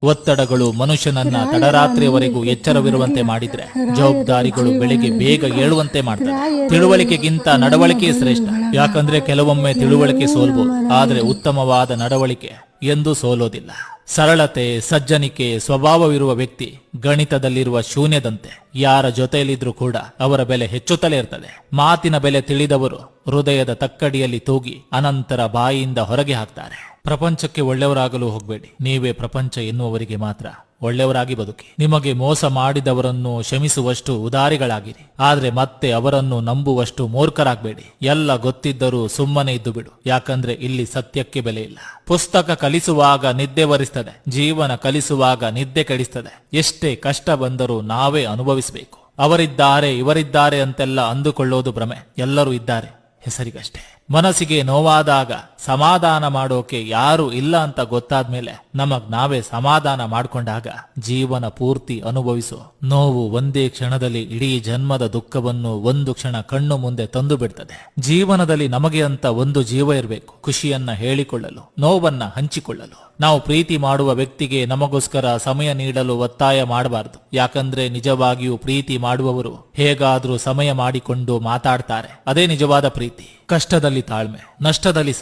ಒತ್ತಡಗಳು ಮನುಷ್ಯನನ್ನ ತಡರಾತ್ರಿಯವರೆಗೂ ಎಚ್ಚರವಿರುವಂತೆ ಮಾಡಿದ್ರೆ ಜವಾಬ್ದಾರಿಗಳು ಬೆಳಿಗ್ಗೆ ಬೇಗ ಏಳುವಂತೆ ಮಾಡ್ತದೆ. ತಿಳುವಳಿಕೆಗಿಂತ ನಡವಳಿಕೆ ಶ್ರೇಷ್ಠ. ಯಾಕಂದ್ರೆ ಕೆಲವೊಮ್ಮೆ ತಿಳುವಳಿಕೆ ಸೋಲ್ಬೋದು, ಆದ್ರೆ ಉತ್ತಮವಾದ ನಡವಳಿಕೆ ಎಂದೂ ಸೋಲೋದಿಲ್ಲ. ಸರಳತೆ, ಸಜ್ಜನಿಕೆ ಸ್ವಭಾವವಿರುವ ವ್ಯಕ್ತಿ ಗಣಿತದಲ್ಲಿರುವ ಶೂನ್ಯದಂತೆ. ಯಾರ ಜೊತೆಯಲ್ಲಿದ್ರೂ ಕೂಡ ಅವರ ಬೆಲೆ ಹೆಚ್ಚುತ್ತಲೇ ಇರ್ತದೆ. ಮಾತಿನ ಬೆಲೆ ತಿಳಿದವರು ಹೃದಯದ ತಕ್ಕಡಿಯಲ್ಲಿ ತೂಗಿ ಅನಂತರ ಬಾಯಿಯಿಂದ ಹೊರಗೆ ಹಾಕ್ತಾರೆ. ಪ್ರಪಂಚಕ್ಕೆ ಒಳ್ಳೆಯವರಾಗಲು ಹೋಗಬೇಡಿ, ನೀವೇ ಪ್ರಪಂಚ ಎನ್ನುವವರಿಗೆ ಮಾತ್ರ ಒಳ್ಳೆಯವರಾಗಿ ಬದುಕಿ. ನಿಮಗೆ ಮೋಸ ಮಾಡಿದವರನ್ನು ಕ್ಷಮಿಸುವಷ್ಟು ಉದಾರಿಗಳಾಗಿರಿ, ಆದ್ರೆ ಮತ್ತೆ ಅವರನ್ನು ನಂಬುವಷ್ಟು ಮೂರ್ಖರಾಗಬೇಡಿ. ಎಲ್ಲ ಗೊತ್ತಿದ್ದರೂ ಸುಮ್ಮನೆ ಇದ್ದು ಬಿಡು, ಯಾಕಂದ್ರೆ ಇಲ್ಲಿ ಸತ್ಯಕ್ಕೆ ಬೆಲೆ ಇಲ್ಲ. ಪುಸ್ತಕ ಕಲಿಸುವಾಗ ನಿದ್ದೆ ಬರಿಸ್ತದೆ, ಜೀವನ ಕಲಿಸುವಾಗ ನಿದ್ದೆ ಕೆಡಿಸ್ತದೆ. ಎಷ್ಟೇ ಕಷ್ಟ ಬಂದರೂ ನಾವೇ ಅನುಭವಿಸಬೇಕು. ಅವರಿದ್ದಾರೆ ಇವರಿದ್ದಾರೆ ಅಂತೆಲ್ಲ ಅಂದುಕೊಳ್ಳೋದು ಭ್ರಮೆ. ಎಲ್ಲರೂ ಇದ್ದಾರೆ, ಹೆಸರಿಗಷ್ಟೇ. ಮನಸ್ಸಿಗೆ ನೋವಾದಾಗ ಸಮಾಧಾನ ಮಾಡೋಕೆ ಯಾರು ಇಲ್ಲ ಅಂತ ಗೊತ್ತಾದ್ಮೇಲೆ ನಮಗ್ ನಾವೇ ಸಮಾಧಾನ ಮಾಡ್ಕೊಂಡಾಗ ಜೀವನ ಪೂರ್ತಿ ಅನುಭವಿಸೋ ನೋವು ಒಂದೇ ಕ್ಷಣದಲ್ಲಿ ಇಡೀ ಜನ್ಮದ ದುಃಖವನ್ನು ಒಂದು ಕ್ಷಣ ಕಣ್ಣು ಮುಂದೆ ತಂದು ಬಿಡ್ತದೆ. ಜೀವನದಲ್ಲಿ ನಮಗೆ ಅಂತ ಒಂದು ಜೀವ ಇರಬೇಕು, ಖುಷಿಯನ್ನ ಹೇಳಿಕೊಳ್ಳಲು, ನೋವನ್ನ ಹಂಚಿಕೊಳ್ಳಲು. ನಾವು ಪ್ರೀತಿ ಮಾಡುವ ವ್ಯಕ್ತಿಗೆ ನಮಗೋಸ್ಕರ ಸಮಯ ನೀಡಲು ಒತ್ತಾಯ ಮಾಡಬಾರದು. ಯಾಕಂದ್ರೆ ನಿಜವಾಗಿಯೂ ಪ್ರೀತಿ ಮಾಡುವವರು ಹೇಗಾದ್ರೂ ಸಮಯ ಮಾಡಿಕೊಂಡು ಮಾತಾಡ್ತಾರೆ. ಅದೇ ನಿಜವಾದ ಪ್ರೀತಿ. ಕಷ್ಟದಲ್ಲಿ ತಾಳ್ಮೆ, ನಷ್ಟದಲ್ಲಿ